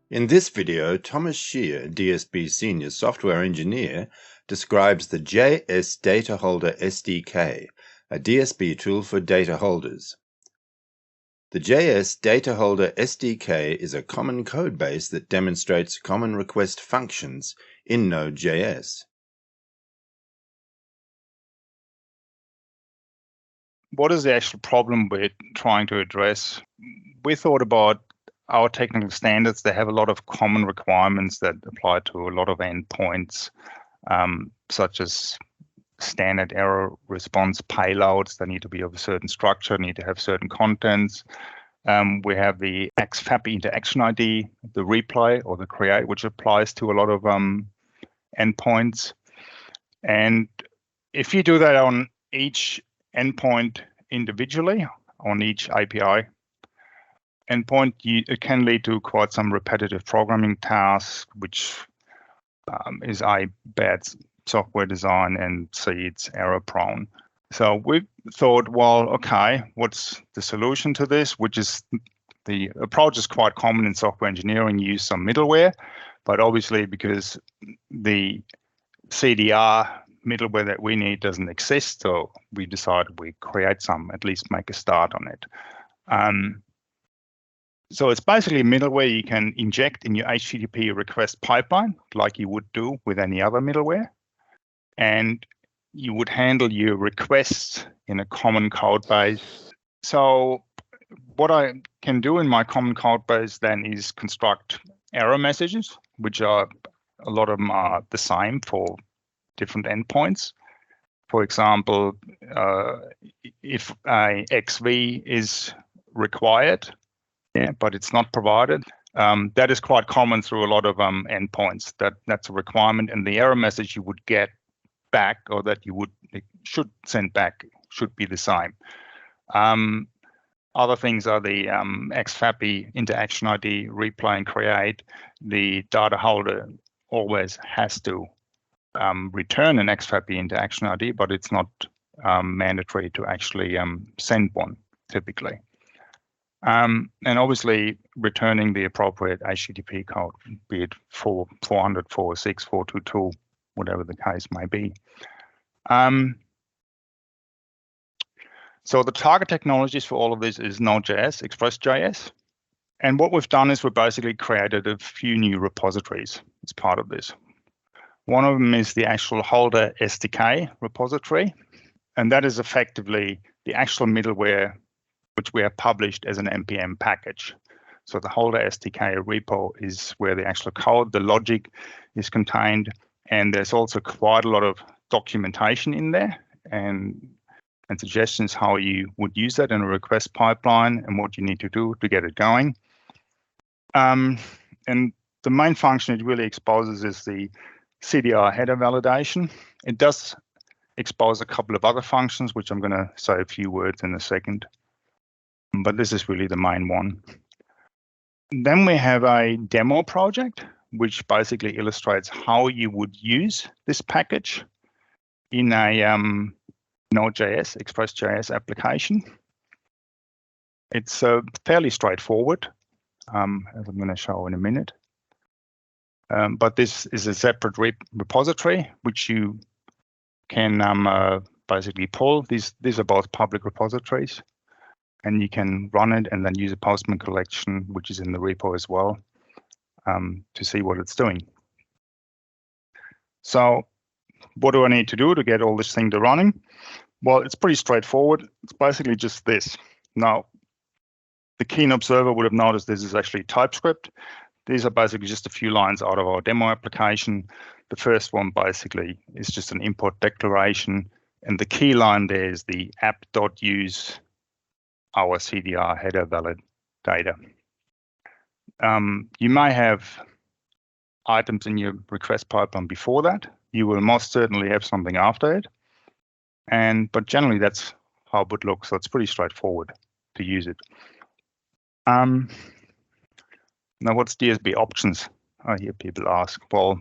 In this video, Tomas Schier, DSB Senior Software Engineer, describes the JS Dataholder SDK, a DSB tool for data holders. The JS Dataholder SDK is a common code base that demonstrates common request functions in node.js. What is the actual problem we're trying to address? We thought about our technical standards. They have a lot of common requirements that apply to a lot of endpoints, such as standard error response payloads that need to be of a certain structure, need to have certain contents. We have the XFAPI interaction ID, the replay or the create, which applies to a lot of endpoints. And if you do that on each endpoint individually, on each API endpoint, it can lead to quite some repetitive programming tasks, which is A, bad software design, and C, it's error prone. So we thought, well, okay, what's the solution to this? Which is the approach is quite common in software engineering, use some middleware, but obviously because the CDR middleware that we need doesn't exist, so we decided we create some, at least make a start on it. So it's basically middleware you can inject in your HTTP request pipeline, like you would do with any other middleware. And you would handle your requests in a common code base. So what I can do in my common code base then is construct error messages, which are, a lot of them are the same for different endpoints. For example, if a XV is required, but it's not provided, that is quite common through a lot of endpoints. That's a requirement, and the error message you would get back, or that you should send back, should be the same. Other things are the XFAPI interaction ID, replay and create. The data holder always has to return an XFAPI interaction ID, but it's not mandatory to actually send one typically. And obviously returning the appropriate HTTP code, be it 400, 406, 422, whatever the case may be. So the target technologies for all of this is Node.js, Express.js. And what we've done is we basically created a few new repositories as part of this. One of them is the actual holder SDK repository, and that is effectively the actual middleware which we have published as an NPM package. So the holder SDK repo is where the actual code, the logic is contained, and there's also quite a lot of documentation in there and suggestions how you would use that in a request pipeline and what you need to do to get it going. And the main function it really exposes is the CDR header validation. It does expose a couple of other functions, which I'm going to say a few words in a second, but this is really the main one. Then we have a demo project, which basically illustrates how you would use this package in a Node.js, Express.js application. It's fairly straightforward, as I'm going to show in a minute. But this is a separate repository, which you can basically pull. These are both public repositories, and you can run it and then use a Postman collection, which is in the repo as well, to see what it's doing. So what do I need to do to get all this thing to running? Well, it's pretty straightforward. It's basically just this. Now, the keen observer would have noticed this is actually TypeScript. These are basically just a few lines out of our demo application. The first one basically is just an import declaration, and the key line there is the app.use our CDR header valid data. You may have items in your request pipeline before that. You will most certainly have something after it. But generally that's how it would look. So it's pretty straightforward to use it. Now what's dsbOptions? I hear people ask. Well,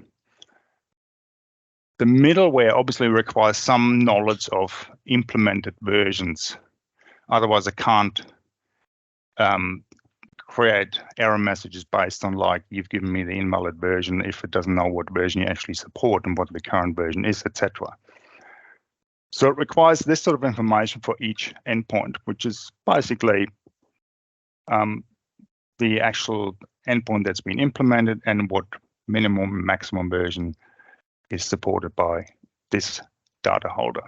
the middleware obviously requires some knowledge of implemented versions. Otherwise, I can't create error messages based on, like, you've given me the invalid version if it doesn't know what version you actually support and what the current version is, etc. So it requires this sort of information for each endpoint, which is basically the actual endpoint that's been implemented and what minimum and maximum version is supported by this data holder.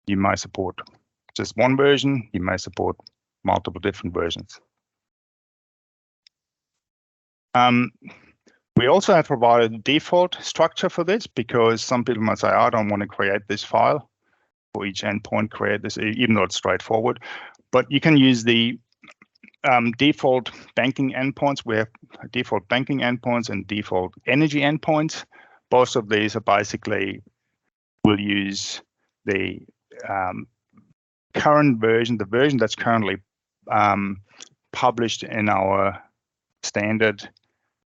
You may support just one version, you may support multiple different versions. We also have provided a default structure for this, because some people might say, I don't want to create this file for each endpoint, create this, even though it's straightforward. But you can use the default banking endpoints. We have default banking endpoints and default energy endpoints. Both of these are basically, will use the current version, the version that's currently published in our standard.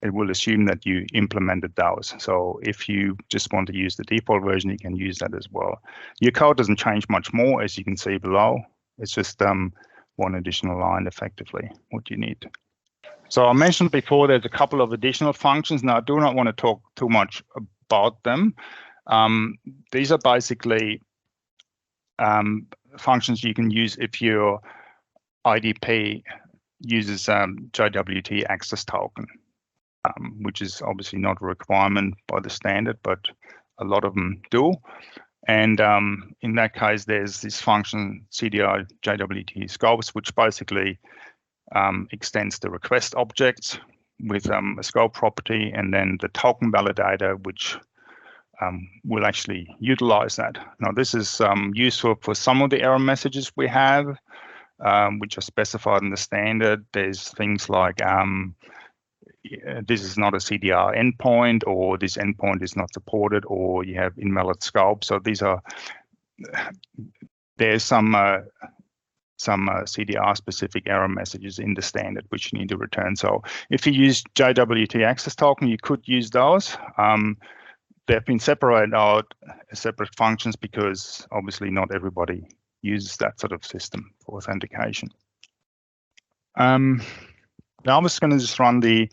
It will assume that you implemented those. So if you just want to use the default version, you can use that as well. Your code doesn't change much more, as you can see below. It's just one additional line, effectively, what you need. So I mentioned before, there's a couple of additional functions. Now, I do not want to talk too much about them. These are basically functions you can use if your IDP uses JWT access token, which is obviously not a requirement by the standard, but a lot of them do. And in that case, there's this function CDI JWT scopes, which basically extends the request objects with a scope property, and then the token validator, which will actually utilize that. Now, this is useful for some of the error messages we have, which are specified in the standard. There's things like this is not a CDR endpoint, or this endpoint is not supported, or you have invalid scope. So these are, there's some CDR specific error messages in the standard which you need to return. So if you use JWT access token, you could use those. They've been separated out as separate functions because obviously not everybody uses that sort of system for authentication. Now I'm just going to just run the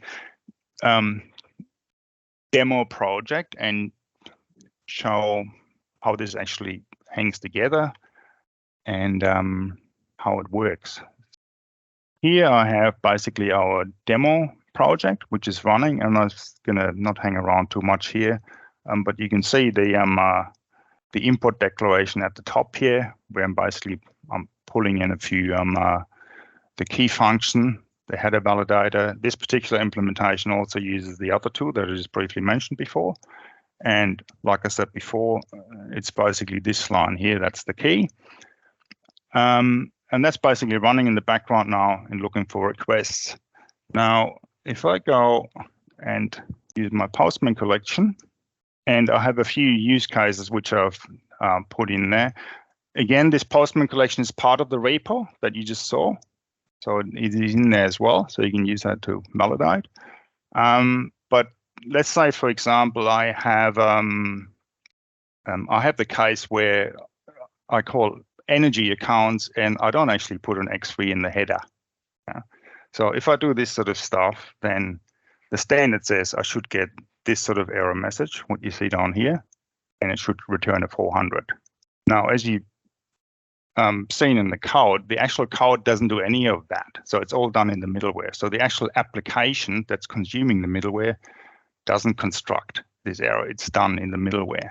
demo project and show how this actually hangs together and how it works. Here I have basically our demo project, which is running, and I'm going to not hang around too much here, but you can see the import declaration at the top here, where I'm pulling in a few the key function, the header validator. This particular implementation also uses the other two that I just briefly mentioned before. And like I said before, it's basically this line here, that's the key. And that's basically running in the background now and looking for requests. Now, if I go and use my Postman collection, and I have a few use cases which I've put in there. Again, this Postman collection is part of the repo that you just saw. So it is in there as well, so you can use that to validate. But let's say, for example, I have the case where I call energy accounts and I don't actually put an X3 in the header. So if I do this sort of stuff, then the standard says I should get this sort of error message, what you see down here, and it should return a 400. Now, as you've seen in the code, the actual code doesn't do any of that. So it's all done in the middleware. So the actual application that's consuming the middleware doesn't construct this error. It's done in the middleware.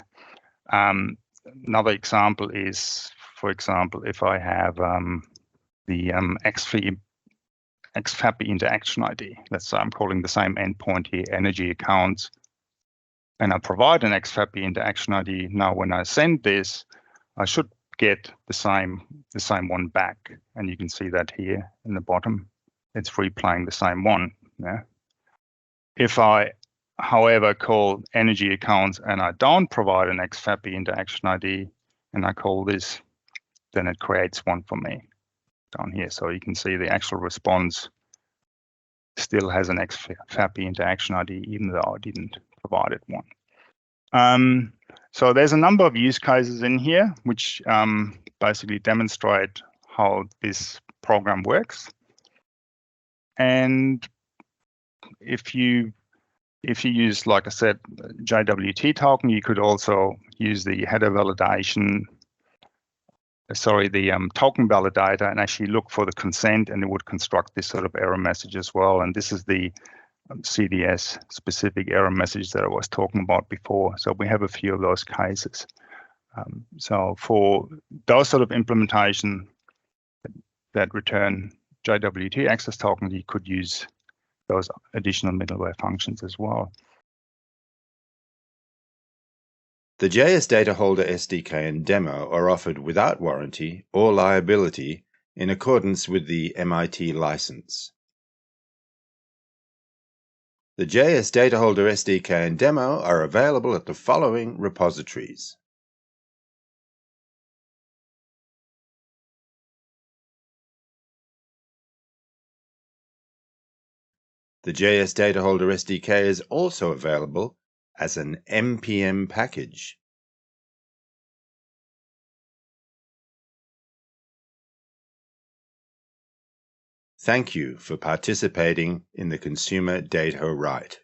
Another example is, for example, if I have the XFAPI interaction ID. Let's say I'm calling the same endpoint here, energy accounts, and I provide an XFAPI interaction ID. Now, when I send this, I should get the same one back, and you can see that here in the bottom. It's replaying the same one. Yeah. If I, however, call energy accounts and I don't provide an XFAPI interaction ID, and I call this, then it creates one for me down here. So you can see the actual response still has an XFAPI interaction ID, even though I didn't provide it one. So there's a number of use cases in here, which basically demonstrate how this program works. And if you use, like I said, JWT token, you could also use the header validation, the token validator, and actually look for the consent, and it would construct this sort of error message as well. And this is the CDS specific error message that I was talking about before. So we have a few of those cases. So for those sort of implementation that return JWT access tokens, you could use those additional middleware functions as well. The JS Dataholder SDK and demo are offered without warranty or liability in accordance with the MIT license. The JS Dataholder SDK and demo are available at the following repositories. The JS Dataholder SDK is also available as an npm package. Thank you for participating in the Consumer Data Right.